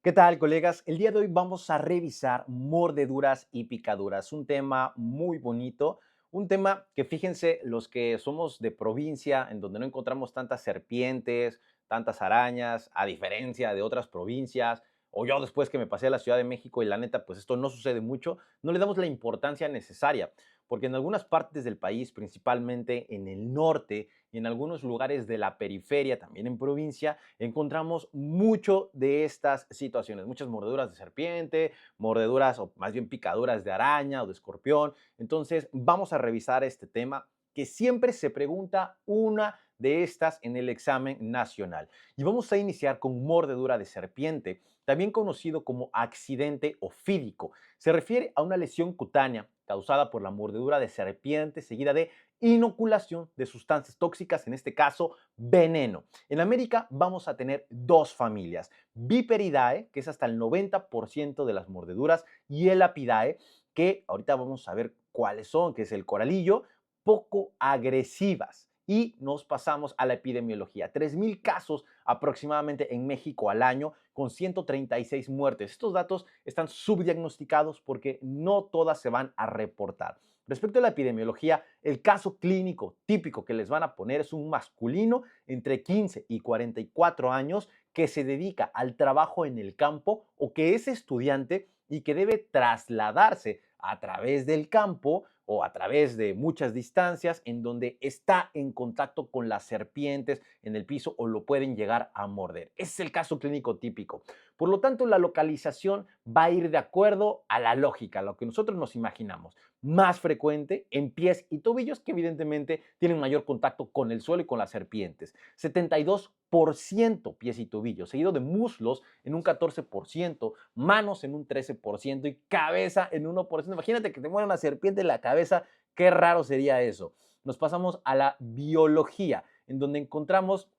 ¿Qué tal, colegas? El día de hoy vamos a revisar mordeduras y picaduras, un tema muy bonito, un tema que fíjense los que somos de provincia, en donde no encontramos tantas serpientes, tantas arañas, a diferencia de otras provincias, o yo después que me pasé a la Ciudad de México y la neta, pues esto no sucede mucho, no le damos la importancia necesaria, porque en algunas partes del país, principalmente en el norte y en algunos lugares de la periferia, también en provincia, encontramos mucho de estas situaciones, muchas mordeduras de serpiente, mordeduras o más bien picaduras de araña o de escorpión. Entonces, vamos a revisar este tema que siempre se pregunta una de estas en el examen nacional. Y vamos a iniciar con mordedura de serpiente, también conocido como accidente ofídico. Se refiere a una lesión cutánea causada por la mordedura de serpiente seguida de inoculación de sustancias tóxicas, en este caso veneno. En América vamos a tener dos familias, Viperidae, que es hasta el 90% de las mordeduras, y Elapidae, que ahorita vamos a ver cuáles son, que es el coralillo, poco agresivas. Y nos pasamos a la epidemiología. 3,000 casos aproximadamente en México al año, con 136 muertes. Estos datos están subdiagnosticados porque no todas se van a reportar. Respecto a la epidemiología, el caso clínico típico que les van a poner es un masculino entre 15 y 44 años que se dedica al trabajo en el campo o que es estudiante y que debe trasladarse a través del campo o a través de muchas distancias en donde está en contacto con las serpientes en el piso o lo pueden llegar a morder. Ese es el caso clínico típico. Por lo tanto, la localización va a ir de acuerdo a la lógica, a lo que nosotros nos imaginamos. Más frecuente en pies y tobillos que evidentemente tienen mayor contacto con el suelo y con las serpientes. 72% pies y tobillos, seguido de muslos en un 14%, manos en un 13% y cabeza en 1%. Imagínate que te muera una serpiente en la cabeza, qué raro sería eso. Nos pasamos a la biología, en donde encontramos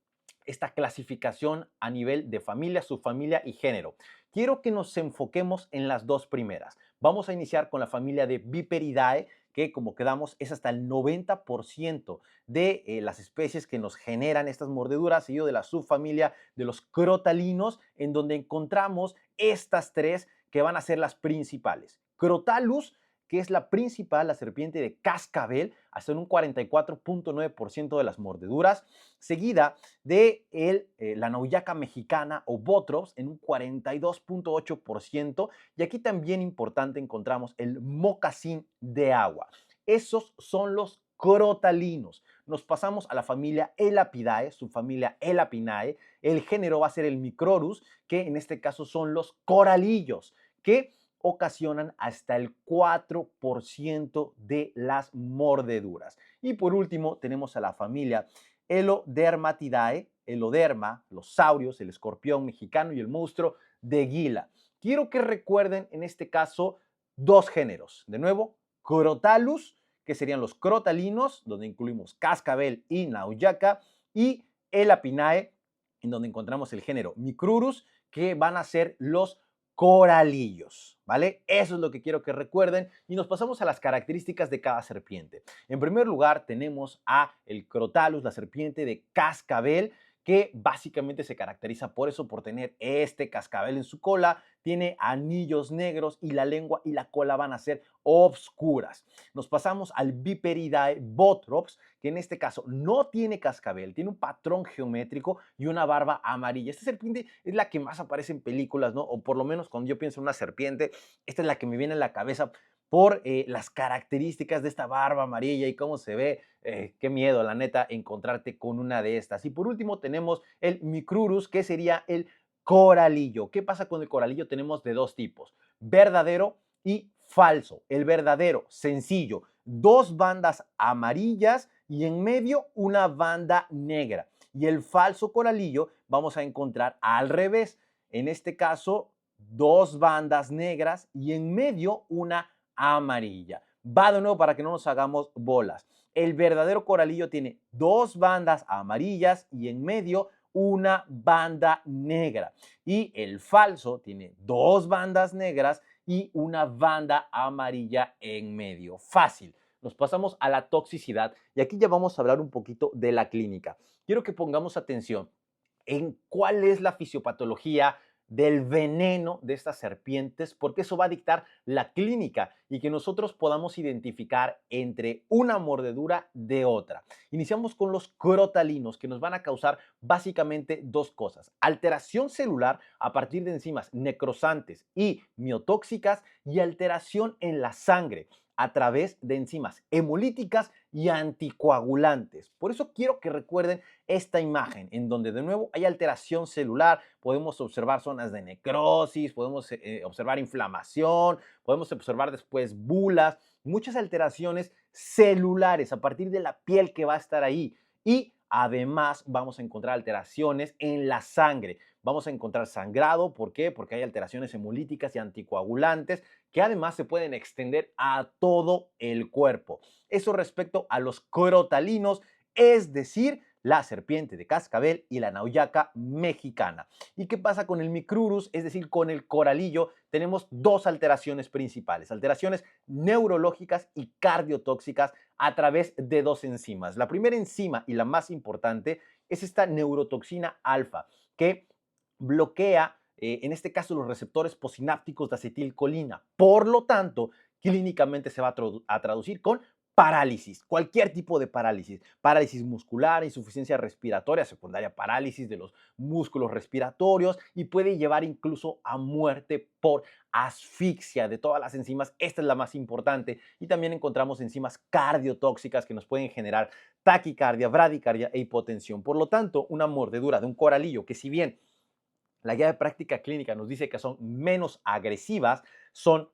esta clasificación a nivel de familia, subfamilia y género. Quiero que nos enfoquemos en las dos primeras. Vamos a iniciar con la familia de Viperidae, que como quedamos es hasta el 90% de las especies que nos generan estas mordeduras, seguido de la subfamilia de los crotalinos, en donde encontramos estas tres que van a ser las principales. Crotalus, que es la principal, la serpiente de cascabel, hasta en un 44.9% de las mordeduras, seguida de la nauyaca mexicana o Botrops en un 42.8%, y aquí también importante encontramos el mocasín de agua. Esos son los crotalinos. Nos pasamos a la familia Elapidae, su familia Elapinae. El género va a ser el Microrus, que en este caso son los coralillos, que ocasionan hasta el 4% de las mordeduras. Y por último tenemos a la familia Elodermatidae, Eloderma, los saurios, el escorpión mexicano y el monstruo de Gila. Quiero que recuerden en este caso dos géneros. De nuevo, Crotalus, que serían los crotalinos, donde incluimos cascabel y nauyaca, y Elapinae, en donde encontramos el género Micrurus, que van a ser los coralillos, ¿vale? Eso es lo que quiero que recuerden y nos pasamos a las características de cada serpiente. En primer lugar, tenemos a el Crotalus, la serpiente de cascabel, que básicamente se caracteriza por eso, por tener este cascabel en su cola, tiene anillos negros y la lengua y la cola van a ser obscuras. Nos pasamos al Viperidae botrops, que en este caso no tiene cascabel, tiene un patrón geométrico y una barba amarilla. Esta serpiente es la que más aparece en películas, ¿no? O por lo menos cuando yo pienso en una serpiente, esta es la que me viene a la cabeza por las características de esta barba amarilla y cómo se ve. Qué miedo, la neta, encontrarte con una de estas. Y por último tenemos el Micrurus, que sería el coralillo. ¿Qué pasa con el coralillo? Tenemos de dos tipos, verdadero y falso. El verdadero, sencillo, dos bandas amarillas y en medio una banda negra. Y el falso coralillo vamos a encontrar al revés. En este caso, dos bandas negras y en medio una amarilla. Va de nuevo para que no nos hagamos bolas. El verdadero coralillo tiene dos bandas amarillas y en medio una banda negra. Y el falso tiene dos bandas negras y una banda amarilla en medio. Fácil. Nos pasamos a la toxicidad y aquí ya vamos a hablar un poquito de la clínica. Quiero que pongamos atención en cuál es la fisiopatología del veneno de estas serpientes, porque eso va a dictar la clínica y que nosotros podamos identificar entre una mordedura de otra. Iniciamos con los crotalinos, que nos van a causar básicamente dos cosas: alteración celular a partir de enzimas necrosantes y miotóxicas, y alteración en la sangre a través de enzimas hemolíticas y anticoagulantes. Por eso quiero que recuerden esta imagen, en donde de nuevo hay alteración celular, podemos observar zonas de necrosis, podemos observar inflamación, podemos observar después bulas, muchas alteraciones celulares a partir de la piel que va a estar ahí. Y además vamos a encontrar alteraciones en la sangre. Vamos a encontrar sangrado, ¿por qué? Porque hay alteraciones hemolíticas y anticoagulantes que además se pueden extender a todo el cuerpo. Eso respecto a los crotalinos, es decir, la serpiente de cascabel y la nauyaca mexicana. ¿Y qué pasa con el micrurus? Es decir, con el coralillo, tenemos dos alteraciones principales: alteraciones neurológicas y cardiotóxicas a través de dos enzimas. La primera enzima y la más importante es esta neurotoxina alfa, que bloquea, en este caso, los receptores posinápticos de acetilcolina. Por lo tanto, clínicamente se va a traducir con parálisis, cualquier tipo de parálisis, parálisis muscular, insuficiencia respiratoria secundaria, parálisis de los músculos respiratorios, y puede llevar incluso a muerte por asfixia de todas las enzimas. Esta es la más importante, y también encontramos enzimas cardiotóxicas que nos pueden generar taquicardia, bradicardia e hipotensión. Por lo tanto, una mordedura de un coralillo, que si bien la guía de práctica clínica nos dice que son menos agresivas, son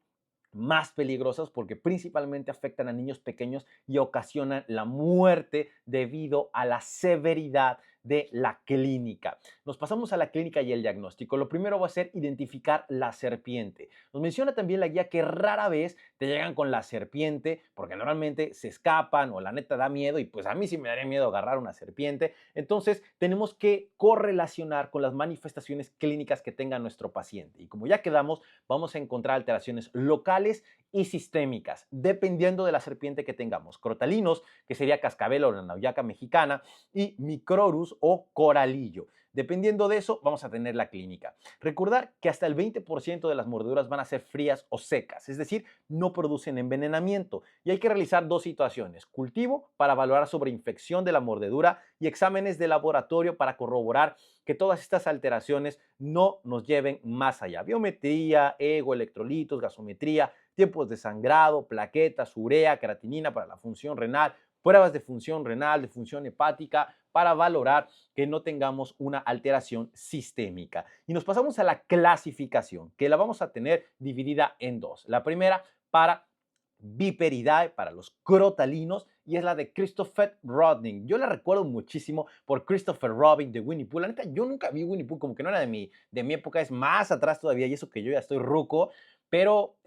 más peligrosas porque principalmente afectan a niños pequeños y ocasionan la muerte debido a la severidad de la clínica. Nos pasamos a la clínica y el diagnóstico. Lo primero va a ser identificar la serpiente. Nos menciona también la guía que rara vez te llegan con la serpiente, porque normalmente se escapan o la neta da miedo, y pues a mí sí me daría miedo agarrar una serpiente. Entonces tenemos que correlacionar con las manifestaciones clínicas que tenga nuestro paciente. Y como ya quedamos, vamos a encontrar alteraciones locales y sistémicas, dependiendo de la serpiente que tengamos: crotalinos, que sería cascabel o la nauyaca mexicana, y microrus o coralillo. Dependiendo de eso, vamos a tener la clínica. Recordar que hasta el 20% de las mordeduras van a ser frías o secas, es decir, no producen envenenamiento. Y hay que realizar dos situaciones: cultivo para valorar sobre infección de la mordedura, y exámenes de laboratorio para corroborar que todas estas alteraciones no nos lleven más allá: biometría, ego, electrolitos, gasometría, tiempos de sangrado, plaquetas, urea, creatinina para la función renal, pruebas de función renal, de función hepática, para valorar que no tengamos una alteración sistémica. Y nos pasamos a la clasificación, que la vamos a tener dividida en dos. La primera, para Viperidae, para los crotalinos, y es la de Christopher Robin. Yo la recuerdo muchísimo por Christopher Robin de Winnie Pooh. La neta, yo nunca vi Winnie Pooh, como que no era de mi época, es más atrás todavía, y eso que yo ya estoy ruco, pero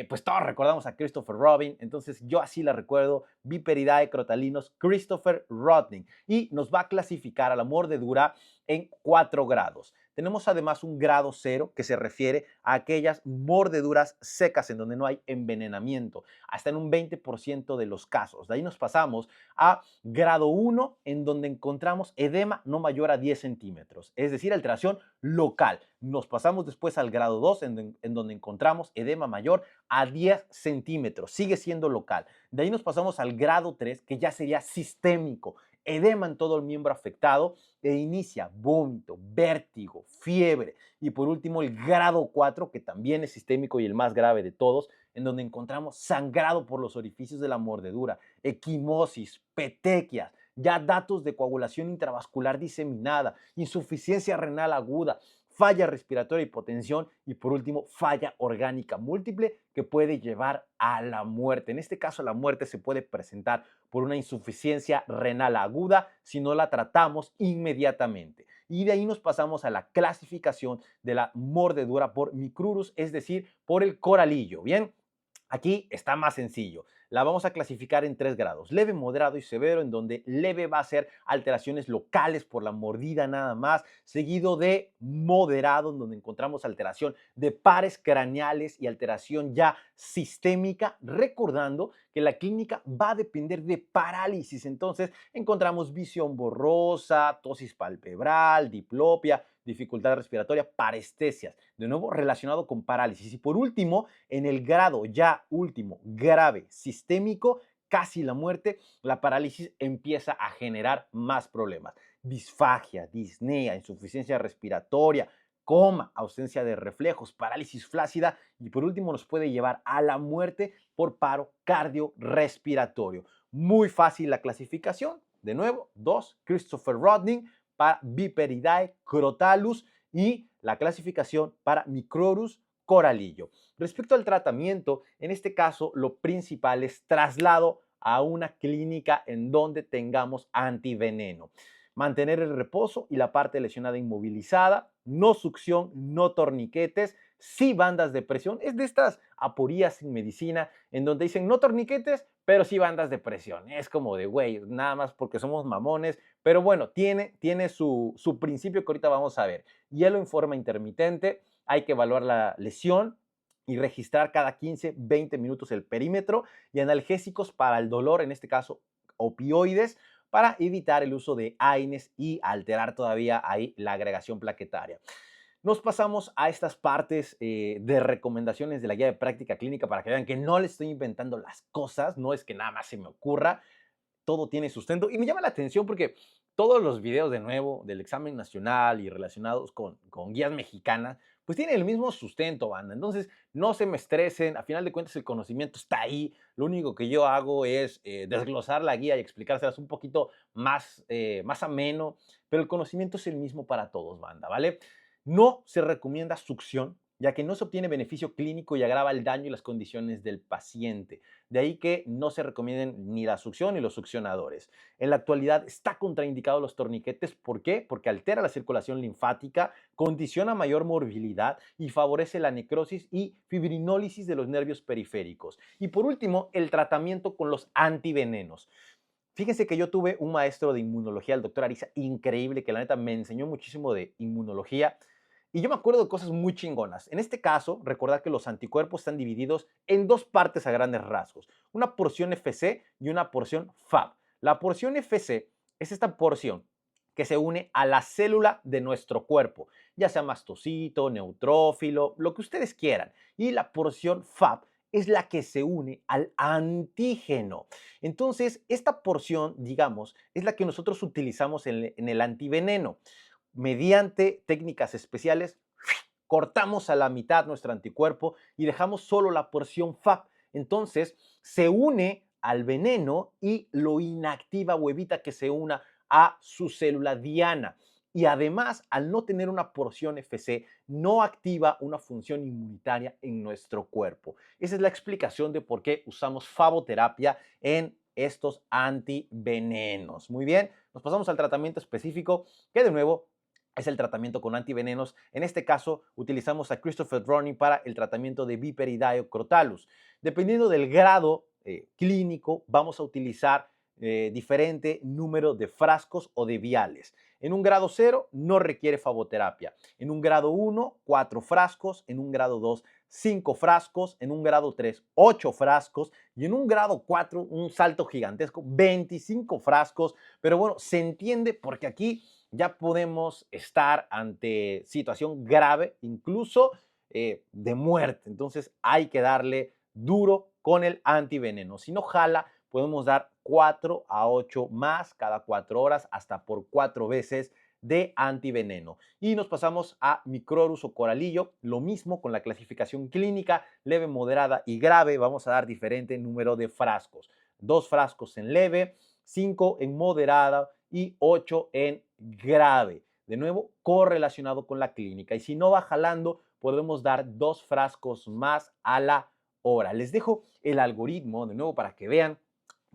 pues todos recordamos a Christopher Robin. Entonces yo así la recuerdo: Viperidae, crotalinos, Christopher Robin. Y nos va a clasificar a la mordedura en 4 grados. Tenemos además un grado 0, que se refiere a aquellas mordeduras secas en donde no hay envenenamiento, hasta en un 20% de los casos. De ahí nos pasamos a grado 1, en donde encontramos edema no mayor a 10 centímetros, es decir, alteración local. Nos pasamos después al grado 2, en donde encontramos edema mayor a 10 centímetros, sigue siendo local. De ahí nos pasamos al grado 3, que ya sería sistémico: edema en todo el miembro afectado, e inicia vómito, vértigo, fiebre. Y por último, el grado 4, que también es sistémico y el más grave de todos, en donde encontramos sangrado por los orificios de la mordedura, equimosis, petequias, ya datos de coagulación intravascular diseminada, insuficiencia renal aguda, falla respiratoria, hipotensión, y por último, falla orgánica múltiple, que puede llevar a la muerte. En este caso, la muerte se puede presentar por una insuficiencia renal aguda si no la tratamos inmediatamente. Y de ahí nos pasamos a la clasificación de la mordedura por micrurus, es decir, por el coralillo. Bien, aquí está más sencillo. La vamos a clasificar en 3 grados: leve, moderado y severo, en donde leve va a ser alteraciones locales por la mordida nada más, seguido de moderado, en donde encontramos alteración de pares craneales y alteración ya sistémica, recordando que la clínica va a depender de parálisis. Entonces, encontramos visión borrosa, tosis palpebral, diplopia, dificultad respiratoria, parestesias, de nuevo relacionado con parálisis. Y por último, en el grado ya último, grave, sistémico, casi la muerte, la parálisis empieza a generar más problemas. Disfagia, disnea, insuficiencia respiratoria, coma, ausencia de reflejos, parálisis flácida y por último nos puede llevar a la muerte por paro cardiorrespiratorio. Muy fácil la clasificación. De nuevo, 2, Christopher Rodney para Viperidae crotalus y la clasificación para Microrus coralillo. Respecto al tratamiento, en este caso lo principal es traslado a una clínica en donde tengamos antiveneno. Mantener el reposo y la parte lesionada inmovilizada, no succión, no torniquetes, sí bandas de presión. Es de estas aporías en medicina en donde dicen no torniquetes, pero sí bandas de presión. Es como de, güey, nada más porque somos mamones. Pero bueno, tiene su principio que ahorita vamos a ver. Hielo en forma intermitente, hay que evaluar la lesión y registrar cada 15, 20 minutos el perímetro y analgésicos para el dolor, en este caso opioides, para evitar el uso de AINES y alterar todavía ahí la agregación plaquetaria. Nos pasamos a estas partes de recomendaciones de la guía de práctica clínica para que vean que no les estoy inventando las cosas, no es que nada más se me ocurra, todo tiene sustento. Y me llama la atención porque todos los videos de nuevo del examen nacional y relacionados con guías mexicanas, pues tienen el mismo sustento, banda. Entonces, no se me estresen. A final de cuentas, el conocimiento está ahí. Lo único que yo hago es desglosar la guía y explicárselas un poquito más ameno, pero el conocimiento es el mismo para todos, banda, ¿vale? No se recomienda succión, ya que no se obtiene beneficio clínico y agrava el daño y las condiciones del paciente. De ahí que no se recomienden ni la succión ni los succionadores. En la actualidad está contraindicado los torniquetes. ¿Por qué? Porque altera la circulación linfática, condiciona mayor morbilidad y favorece la necrosis y fibrinólisis de los nervios periféricos. Y por último, el tratamiento con los antivenenos. Fíjense que yo tuve un maestro de inmunología, el doctor Ariza, increíble, que la neta me enseñó muchísimo de inmunología. Y yo me acuerdo de cosas muy chingonas. En este caso, recordar que los anticuerpos están divididos en dos partes a grandes rasgos. Una porción FC y una porción FAB. La porción FC es esta porción que se une a la célula de nuestro cuerpo, ya sea mastocito, neutrófilo, lo que ustedes quieran. Y la porción FAB es la que se une al antígeno. Entonces, esta porción, digamos, es la que nosotros utilizamos en el antiveneno. Mediante técnicas especiales, cortamos a la mitad nuestro anticuerpo y dejamos solo la porción FAB. Entonces, se une al veneno y lo inactiva o evita que se una a su célula diana. Y además, al no tener una porción FC, no activa una función inmunitaria en nuestro cuerpo. Esa es la explicación de por qué usamos faboterapia en estos antivenenos. Muy bien, nos pasamos al tratamiento específico, que de nuevo es el tratamiento con antivenenos. En este caso, utilizamos a Christopher Drowning para el tratamiento de Viperidae crotalus. Dependiendo del grado clínico, vamos a utilizar diferente número de frascos o de viales. En un grado 0 no requiere faboterapia. En un grado 1, 4 frascos. En un grado 2, 5 frascos. En un grado 3, 8 frascos. Y en un grado 4, un salto gigantesco, 25 frascos. Pero bueno, se entiende porque aquí ya podemos estar ante situación grave, incluso de muerte. Entonces hay que darle duro con el antiveneno. Si no jala, podemos dar 4 a 8 más cada 4 horas, hasta por 4 veces de antiveneno. Y nos pasamos a Microrus o coralillo, lo mismo con la clasificación clínica, leve, moderada y grave. Vamos a dar diferente número de frascos. 2 frascos en leve, 5 en moderada y 8 en grave. De nuevo, correlacionado con la clínica. Y si no va jalando, podemos dar 2 frascos más a la hora. Les dejo el algoritmo de nuevo para que vean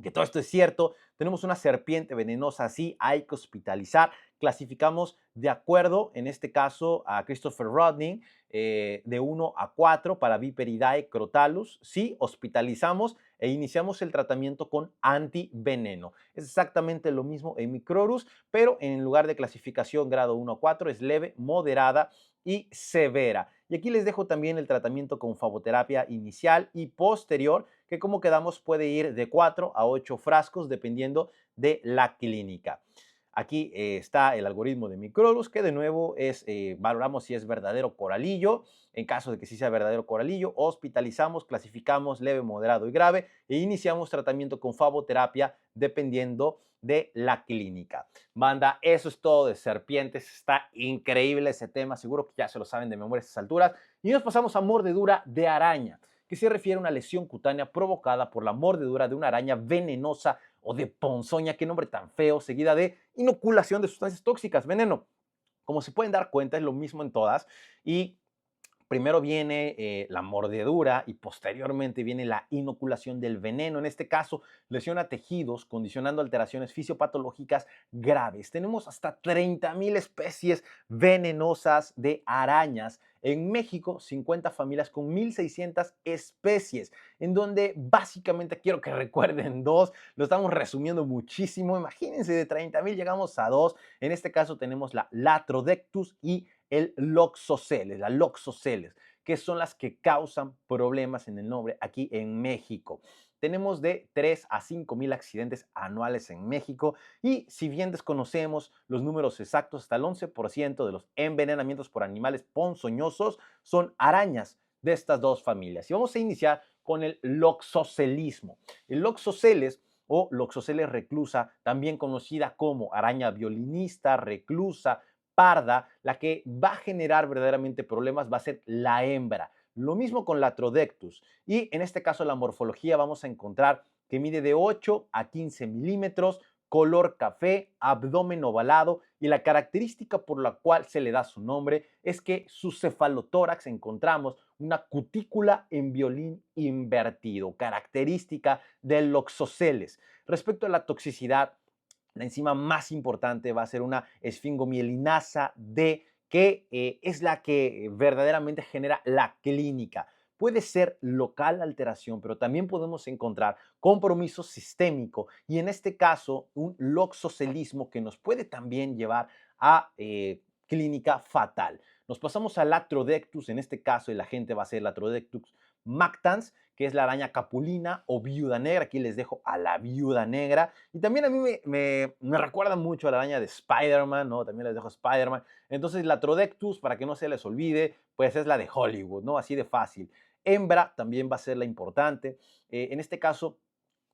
que todo esto es cierto. Tenemos una serpiente venenosa así, hay que hospitalizar. Clasificamos de acuerdo, en este caso, a Christopher Rodney, de 1 a 4 para Viperidae crotalus. Sí, hospitalizamos e iniciamos el tratamiento con antiveneno. Es exactamente lo mismo en Microrus, pero en lugar de clasificación grado 1 a 4 es leve, moderada y severa. Y aquí les dejo también el tratamiento con faboterapia inicial y posterior, que como quedamos puede ir de 4 a 8 frascos dependiendo de la clínica. Aquí está el algoritmo de Microlus, que de nuevo es, valoramos si es verdadero coralillo. En caso de que sí sea verdadero coralillo, hospitalizamos, clasificamos leve, moderado y grave e iniciamos tratamiento con faboterapia dependiendo de la clínica. Banda, eso es todo de serpientes. Está increíble ese tema. Seguro que ya se lo saben de memoria a estas alturas. Y nos pasamos a mordedura de araña, que se refiere a una lesión cutánea provocada por la mordedura de una araña venenosa o de ponzoña, qué nombre tan feo, seguida de inoculación de sustancias tóxicas, veneno. Como se pueden dar cuenta, es lo mismo en todas. Y primero viene la mordedura y posteriormente viene la inoculación del veneno. En este caso, lesiona tejidos, condicionando alteraciones fisiopatológicas graves. Tenemos hasta 30,000 especies venenosas de arañas. En México, 50 familias con 1,600 especies, en donde básicamente quiero que recuerden dos, lo estamos resumiendo muchísimo. Imagínense, de 30,000 llegamos a dos. En este caso tenemos la Latrodectus y el Loxoceles, la Loxoceles, que son las que causan problemas en el nombre aquí en México. Tenemos de 3 a 5,000 accidentes anuales en México y si bien desconocemos los números exactos, hasta el 11% de los envenenamientos por animales ponzoñosos son arañas de estas dos familias. Y vamos a iniciar con el loxocelismo. El Loxoceles o Loxoceles reclusa, también conocida como araña violinista, reclusa, parda, la que va a generar verdaderamente problemas va a ser la hembra. Lo mismo con la Trodectus. Y en este caso la morfología vamos a encontrar que mide de 8 a 15 milímetros, color café, abdomen ovalado y la característica por la cual se le da su nombre es que su cefalotórax encontramos una cutícula en violín invertido, característica del Loxoceles. Respecto a la toxicidad, la enzima más importante va a ser una esfingomielinasa D, que es la que verdaderamente genera la clínica. Puede ser local la alteración, pero también podemos encontrar compromiso sistémico y en este caso un loxocelismo que nos puede también llevar a clínica fatal. Nos pasamos al Latrodectus, en este caso el agente va a ser Latrodectus mactans, que es la araña capulina o viuda negra. Aquí les dejo a la viuda negra. Y también a mí me recuerda mucho a la araña de Spider-Man, ¿no? También les dejo Spider-Man. Entonces, la Trodectus, para que no se les olvide, pues es la de Hollywood, ¿no? Así de fácil. Hembra también va a ser la importante. En este caso,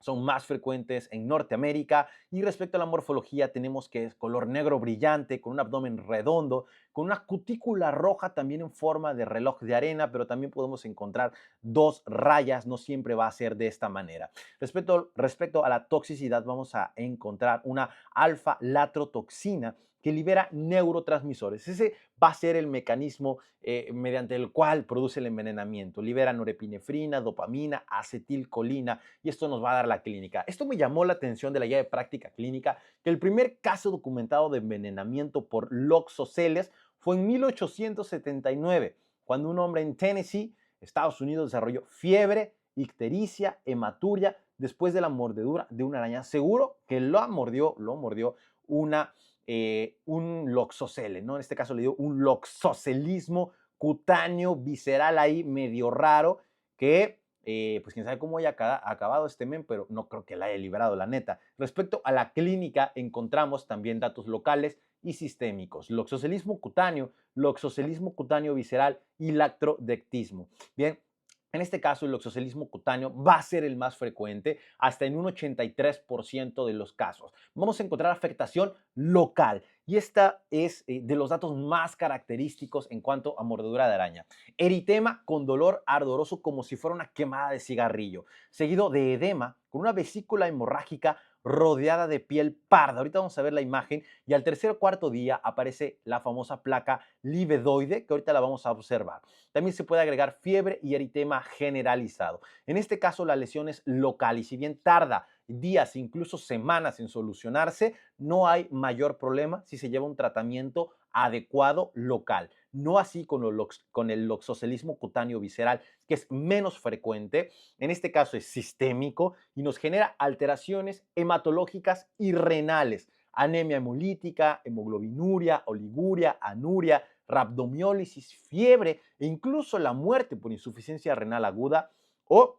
son más frecuentes en Norteamérica y respecto a la morfología tenemos que es color negro brillante con un abdomen redondo, con una cutícula roja también en forma de reloj de arena, pero también podemos encontrar dos rayas, no siempre va a ser de esta manera. Respecto a la toxicidad vamos a encontrar una alfa-latrotoxina que libera neurotransmisores. Ese va a ser el mecanismo mediante el cual produce el envenenamiento. Libera norepinefrina, dopamina, acetilcolina y esto nos va a dar la clínica. Esto me llamó la atención de la guía de práctica clínica, que el primer caso documentado de envenenamiento por loxoceles fue en 1879, cuando un hombre en Tennessee, Estados Unidos, desarrolló fiebre, ictericia, hematuria después de la mordedura de una araña. Seguro que lo mordió un loxocele, ¿no? En este caso le dio un loxocelismo cutáneo, visceral ahí, medio raro, que pues quién sabe cómo haya acabado este men, pero no creo que la haya liberado, la neta. Respecto a la clínica, encontramos también datos locales y sistémicos. Loxocelismo cutáneo visceral y lactrodectismo. Bien, en este caso, el loxocelismo cutáneo va a ser el más frecuente, hasta en un 83% de los casos. Vamos a encontrar afectación local y esta es de los datos más característicos en cuanto a mordedura de araña. Eritema con dolor ardoroso como si fuera una quemada de cigarrillo, seguido de edema con una vesícula hemorrágica rodeada de piel parda. Ahorita vamos a ver la imagen y al tercer o cuarto día aparece la famosa placa livedoide que ahorita la vamos a observar. También se puede agregar fiebre y eritema generalizado. En este caso la lesión es local y si bien tarda días, incluso semanas en solucionarse, no hay mayor problema si se lleva un tratamiento adecuado local. No así con el loxocelismo cutáneo visceral, que es menos frecuente. En este caso es sistémico y nos genera alteraciones hematológicas y renales, anemia hemolítica, hemoglobinuria, oliguria, anuria, rhabdomiólisis, fiebre e incluso la muerte por insuficiencia renal aguda o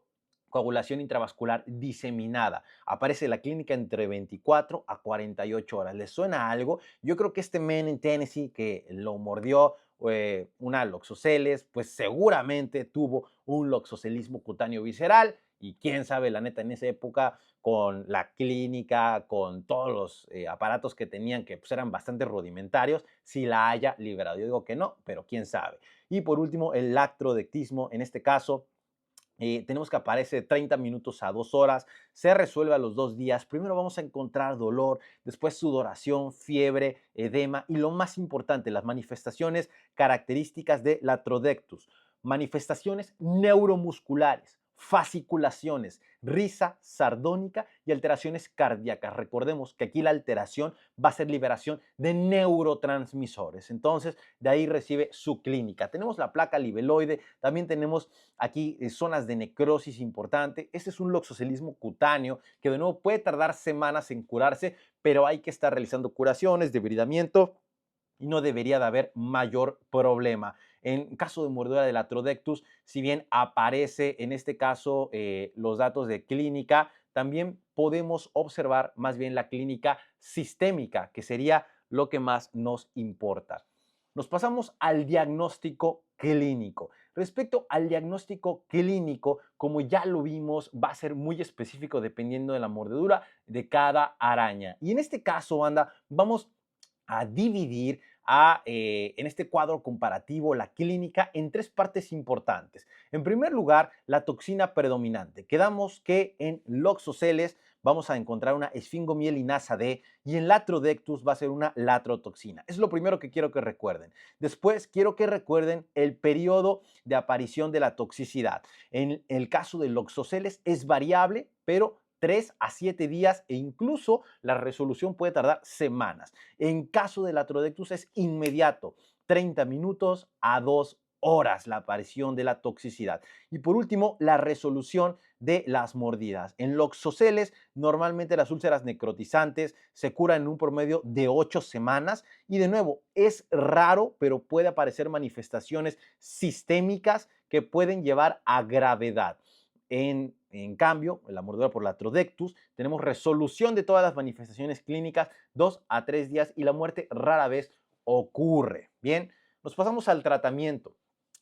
coagulación intravascular diseminada. Aparece en la clínica entre 24 a 48 horas. ¿Les suena algo? Yo creo que este men en Tennessee que lo mordió una loxoceles, pues seguramente tuvo un loxocelismo cutáneo visceral y quién sabe, la neta, en esa época con la clínica, con todos los aparatos que tenían, que pues, eran bastante rudimentarios, si la haya liberado. Yo digo que no, pero quién sabe. Y por último, el lactrodectismo, en este caso, tenemos que aparece de 30 minutos a 2 horas, se resuelve a los 2 días. Primero vamos a encontrar dolor, después sudoración, fiebre, edema y lo más importante, las manifestaciones características de latrodectus. Manifestaciones neuromusculares, fasciculaciones, risa sardónica y alteraciones cardíacas. Recordemos que aquí la alteración va a ser liberación de neurotransmisores. Entonces, de ahí recibe su clínica. Tenemos la placa libeloide, también tenemos aquí zonas de necrosis importante. Este es un loxocelismo cutáneo que de nuevo puede tardar semanas en curarse, pero hay que estar realizando curaciones, debridamiento y no debería de haber mayor problema. En caso de mordedura del atrodectus, si bien aparece en este caso los datos de clínica, también podemos observar más bien la clínica sistémica, que sería lo que más nos importa. Nos pasamos al diagnóstico clínico. Respecto al diagnóstico clínico, como ya lo vimos, va a ser muy específico dependiendo de la mordedura de cada araña. Y en este caso, banda, vamos a dividir en este cuadro comparativo la clínica en tres partes importantes. En primer lugar, la toxina predominante. Quedamos que en loxoceles vamos a encontrar una esfingomielinasa D y en latrodectus va a ser una latrotoxina. Es lo primero que quiero que recuerden. Después, quiero que recuerden el periodo de aparición de la toxicidad. En el caso de loxoceles es variable, pero 3 a 7 días e incluso la resolución puede tardar semanas. En caso del atrodectus es inmediato, 30 minutos a 2 horas la aparición de la toxicidad. Y por último, la resolución de las mordidas. En loxoceles, normalmente las úlceras necrotizantes se curan en un promedio de 8 semanas y de nuevo, es raro, pero puede aparecer manifestaciones sistémicas que pueden llevar a gravedad. En cambio, en la mordedura por latrodectus, tenemos resolución de todas las manifestaciones clínicas 2 a 3 días y la muerte rara vez ocurre. Bien, nos pasamos al tratamiento.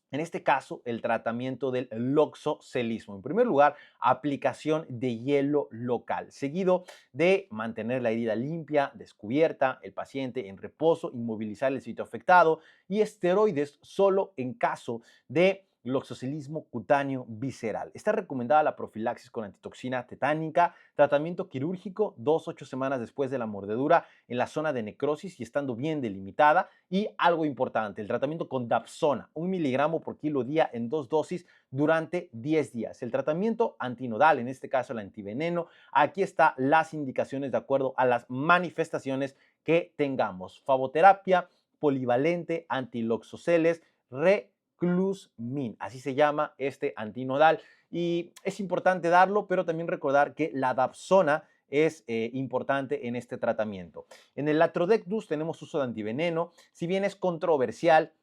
En este caso, el tratamiento del loxocelismo. En primer lugar, aplicación de hielo local, seguido de mantener la herida limpia, descubierta, el paciente en reposo, inmovilizar el sitio afectado y esteroides solo en caso de loxocelismo cutáneo visceral. Está recomendada la profilaxis con antitoxina tetánica, tratamiento quirúrgico 2 a 8 semanas después de la mordedura en la zona de necrosis y estando bien delimitada. Y algo importante, el tratamiento con dapsona, 1 miligramo por kilo día en 2 dosis durante 10 días. El tratamiento antinodal, en este caso el antiveneno, aquí están las indicaciones de acuerdo a las manifestaciones que tengamos. Favoterapia polivalente, antiloxoceles, reclusmin, así se llama este antinodal. Y es importante darlo, pero también recordar que la dapsona es importante en este tratamiento. En el latrodectus tenemos uso de antiveneno, si bien es controversial,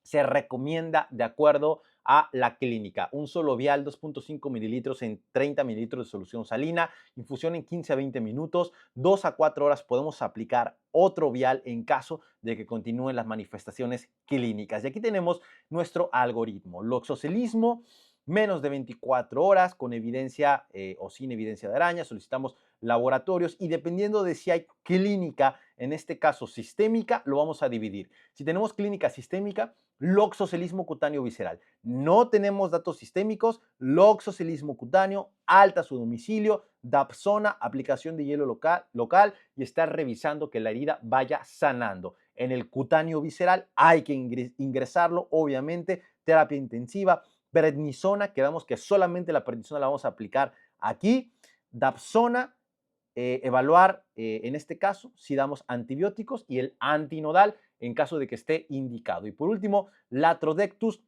se recomienda de acuerdo a la clínica. Un solo vial, 2.5 mililitros en 30 mililitros de solución salina, infusión en 15 a 20 minutos, 2 a 4 horas podemos aplicar otro vial en caso de que continúen las manifestaciones clínicas. Y aquí tenemos nuestro algoritmo. Loxocelismo, menos de 24 horas, con evidencia o sin evidencia de araña, solicitamos laboratorios y dependiendo de si hay clínica, en este caso sistémica, lo vamos a dividir. Si tenemos clínica sistémica, loxocelismo cutáneo visceral. No tenemos datos sistémicos, loxocelismo cutáneo, alta a su domicilio, dapsona, aplicación de hielo local y estar revisando que la herida vaya sanando. En el cutáneo visceral hay que ingresarlo, obviamente, terapia intensiva, prednisona, quedamos que solamente la prednisona la vamos a aplicar aquí, dapsona, evaluar en este caso si damos antibióticos y el antinodal en caso de que esté indicado. Y por último, latrodectus,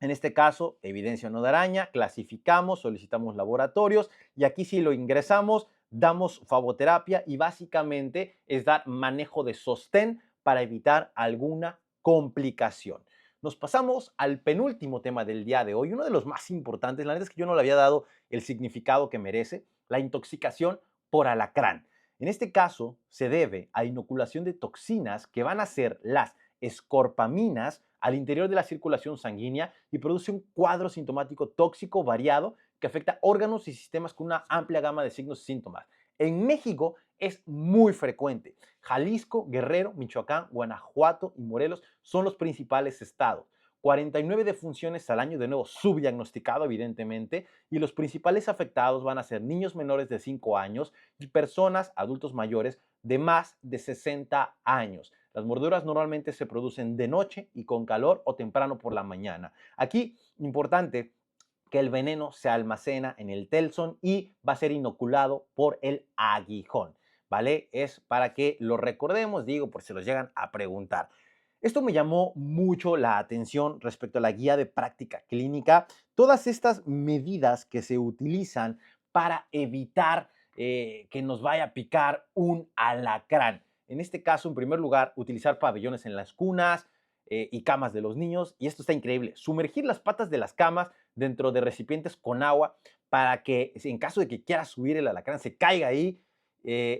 en este caso, evidencia no de araña, clasificamos, solicitamos laboratorios y aquí si lo ingresamos, damos fagoterapia y básicamente es dar manejo de sostén para evitar alguna complicación. Nos pasamos al penúltimo tema del día de hoy, uno de los más importantes. La neta es que yo no le había dado el significado que merece, la intoxicación por alacrán. En este caso, se debe a inoculación de toxinas que van a ser las escorpaminas al interior de la circulación sanguínea y produce un cuadro sintomático tóxico variado que afecta órganos y sistemas con una amplia gama de signos y síntomas. En México es muy frecuente. Jalisco, Guerrero, Michoacán, Guanajuato y Morelos son los principales estados. 49 defunciones al año, de nuevo subdiagnosticado evidentemente, y los principales afectados van a ser niños menores de 5 años y personas, adultos mayores, de más de 60 años. Las mordeduras normalmente se producen de noche y con calor o temprano por la mañana. Aquí, importante, que el veneno se almacena en el telson y va a ser inoculado por el aguijón, ¿vale? Es para que lo recordemos, digo, por si se los llegan a preguntar. Esto me llamó mucho la atención respecto a la guía de práctica clínica. Todas estas medidas que se utilizan para evitar que nos vaya a picar un alacrán. En este caso, en primer lugar, utilizar pabellones en las cunas y camas de los niños. Y esto está increíble. Sumergir las patas de las camas dentro de recipientes con agua para que en caso de que quiera subir el alacrán se caiga ahí.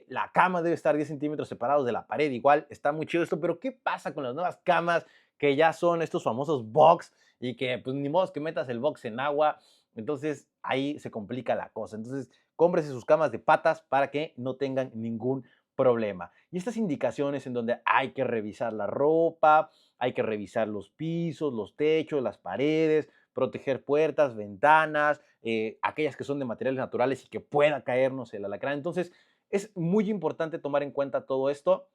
La cama debe estar 10 centímetros separados de la pared. Igual está muy chido esto, pero ¿qué pasa con las nuevas camas que ya son estos famosos box y que pues ni modo que metas el box en agua? Entonces ahí se complica la cosa. Entonces cómprese sus camas de patas para que no tengan ningún problema. Y estas indicaciones en donde hay que revisar la ropa, hay que revisar los pisos, los techos, las paredes, proteger puertas, ventanas, aquellas que son de materiales naturales y que pueda caernos el alacrán. Entonces, es muy importante tomar en cuenta todo esto.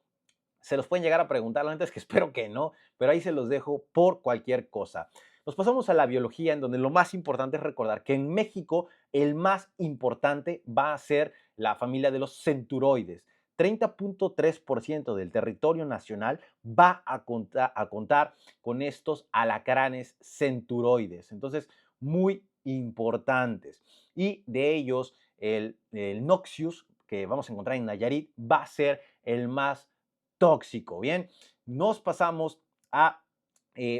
Se los pueden llegar a preguntar, la neta es que espero que no, pero ahí se los dejo por cualquier cosa. Nos pasamos a la biología, en donde lo más importante es recordar que en México el más importante va a ser la familia de los centuroides. 30.3% del territorio nacional va a contar con estos alacranes centuroides. Entonces, muy importantes. Y de ellos, el Noxius, que vamos a encontrar en Nayarit, va a ser el más tóxico. Bien, nos pasamos a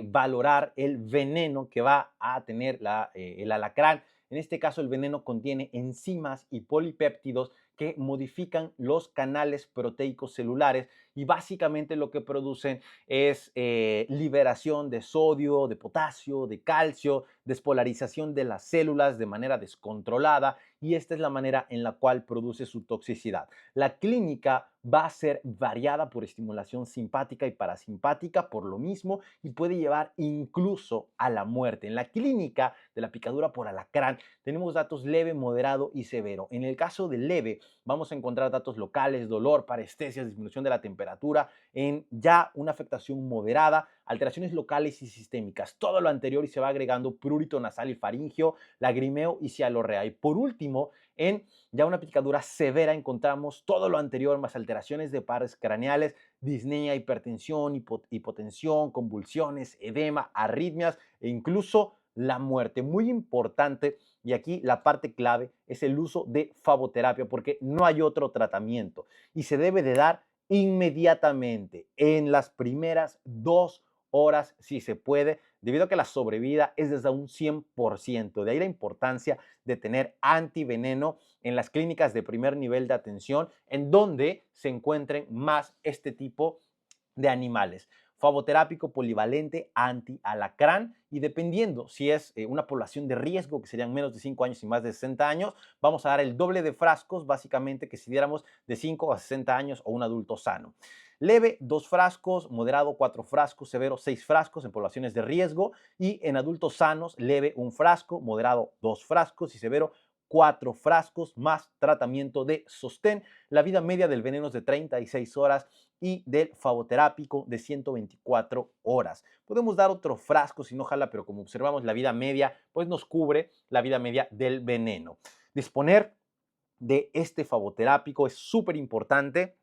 valorar el veneno que va a tener el alacrán. En este caso, el veneno contiene enzimas y polipéptidos que modifican los canales proteicos celulares y básicamente lo que producen es liberación de sodio, de potasio, de calcio, despolarización de las células de manera descontrolada y esta es la manera en la cual produce su toxicidad. La clínica va a ser variada por estimulación simpática y parasimpática por lo mismo y puede llevar incluso a la muerte. En la clínica de la picadura por alacrán tenemos datos leve, moderado y severo. En el caso de leve vamos a encontrar datos locales, dolor, parestesias, disminución de la temperatura, en ya una afectación moderada, alteraciones locales y sistémicas. Todo lo anterior y se va agregando prurito nasal y faringio, lagrimeo y cialorrea. Y por último, en ya una picadura severa encontramos todo lo anterior más alteraciones de pares craneales, disnea, hipertensión, hipotensión, convulsiones, edema, arritmias e incluso la muerte. Muy importante y aquí la parte clave es el uso de fagoterapia porque no hay otro tratamiento y se debe de dar inmediatamente en las primeras 2 horas si se puede, debido a que la sobrevida es desde un 100%. De ahí la importancia de tener antiveneno en las clínicas de primer nivel de atención en donde se encuentren más este tipo de animales. Fagoterápico polivalente anti-alacrán y dependiendo si es una población de riesgo, que serían menos de 5 años y más de 60 años, vamos a dar el doble de frascos, básicamente que si diéramos de 5 a 60 años o un adulto sano. Leve, 2 frascos, moderado, 4 frascos, severo, 6 frascos en poblaciones de riesgo y en adultos sanos, leve, 1 frasco, moderado, 2 frascos y severo, 4 frascos más tratamiento de sostén. La vida media del veneno es de 36 horas y del fagoterápico de 124 horas. Podemos dar otro frasco si no jala, pero como observamos la vida media, pues nos cubre la vida media del veneno. Disponer de este fagoterápico es súper importante,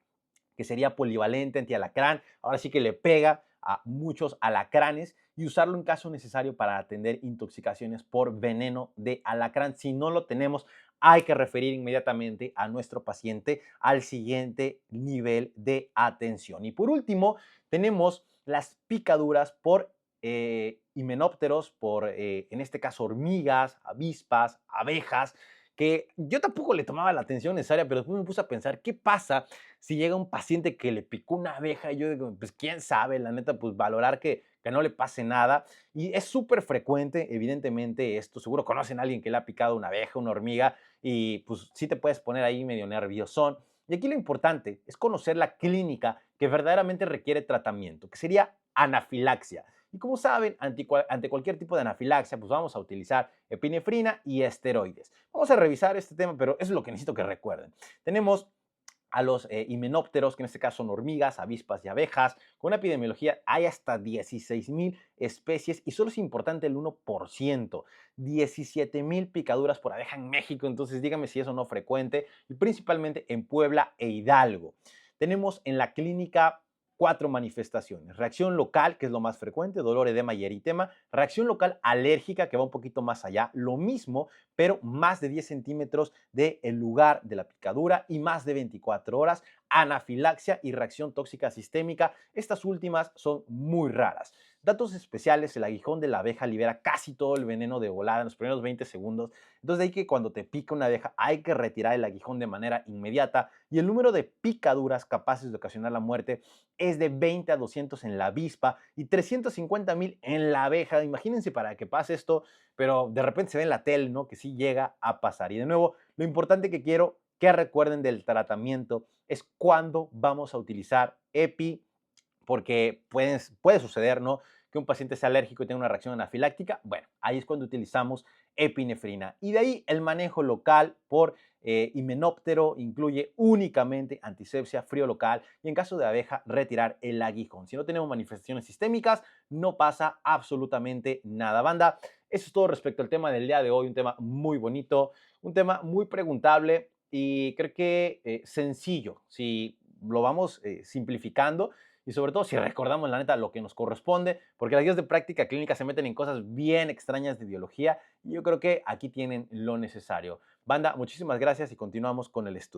que sería polivalente, antialacrán. Ahora sí que le pega a muchos alacranes y usarlo en caso necesario para atender intoxicaciones por veneno de alacrán. Si no lo tenemos, hay que referir inmediatamente a nuestro paciente al siguiente nivel de atención. Y por último, tenemos las picaduras por himenópteros por, en este caso, hormigas, avispas, abejas, que yo tampoco le tomaba la atención necesaria, pero después me puse a pensar, ¿qué pasa si llega un paciente que le picó una abeja? Y yo digo, pues quién sabe, la neta, pues valorar que no le pase nada. Y es súper frecuente, evidentemente, esto. Seguro conocen a alguien que le ha picado una abeja, una hormiga, y pues sí te puedes poner ahí medio nerviosón. Y aquí lo importante es conocer la clínica que verdaderamente requiere tratamiento, que sería anafilaxia. Y como saben, ante cualquier tipo de anafilaxia, pues vamos a utilizar epinefrina y esteroides. Vamos a revisar este tema, pero eso es lo que necesito que recuerden. Tenemos a los himenópteros, que en este caso son hormigas, avispas y abejas. Con una epidemiología hay hasta 16,000 especies y solo es importante el 1%. 17,000 picaduras por abeja en México, entonces dígame si eso no es frecuente, y principalmente en Puebla e Hidalgo. Tenemos en la clínica 4 manifestaciones. Reacción local, que es lo más frecuente, dolor, edema y eritema. Reacción local alérgica, que va un poquito más allá. Lo mismo, pero más de 10 centímetros del lugar de la picadura y más de 24 horas. Anafilaxia y reacción tóxica sistémica. Estas últimas son muy raras. Datos especiales, el aguijón de la abeja libera casi todo el veneno de volada en los primeros 20 segundos. Entonces de ahí que cuando te pica una abeja hay que retirar el aguijón de manera inmediata, y el número de picaduras capaces de ocasionar la muerte es de 20 a 200 en la avispa y 350,000 en la abeja. Imagínense para que pase esto, pero de repente se ve en la tele, ¿no? Que sí llega a pasar. Y de nuevo, lo importante que quiero que recuerden del tratamiento es cuándo vamos a utilizar EPI, porque puede suceder, ¿no? Que un paciente sea alérgico y tenga una reacción anafiláctica. Bueno, ahí es cuando utilizamos epinefrina. Y de ahí el manejo local por himenóptero incluye únicamente antisepsia, frío local y en caso de abeja retirar el aguijón. Si no tenemos manifestaciones sistémicas, no pasa absolutamente nada. Banda, eso es todo respecto al tema del día de hoy, un tema muy bonito, un tema muy preguntable y creo que sencillo, si lo vamos simplificando y sobre todo si recordamos la neta lo que nos corresponde, porque las guías de práctica clínica se meten en cosas bien extrañas de biología y yo creo que aquí tienen lo necesario. Banda, muchísimas gracias y continuamos con el estudio.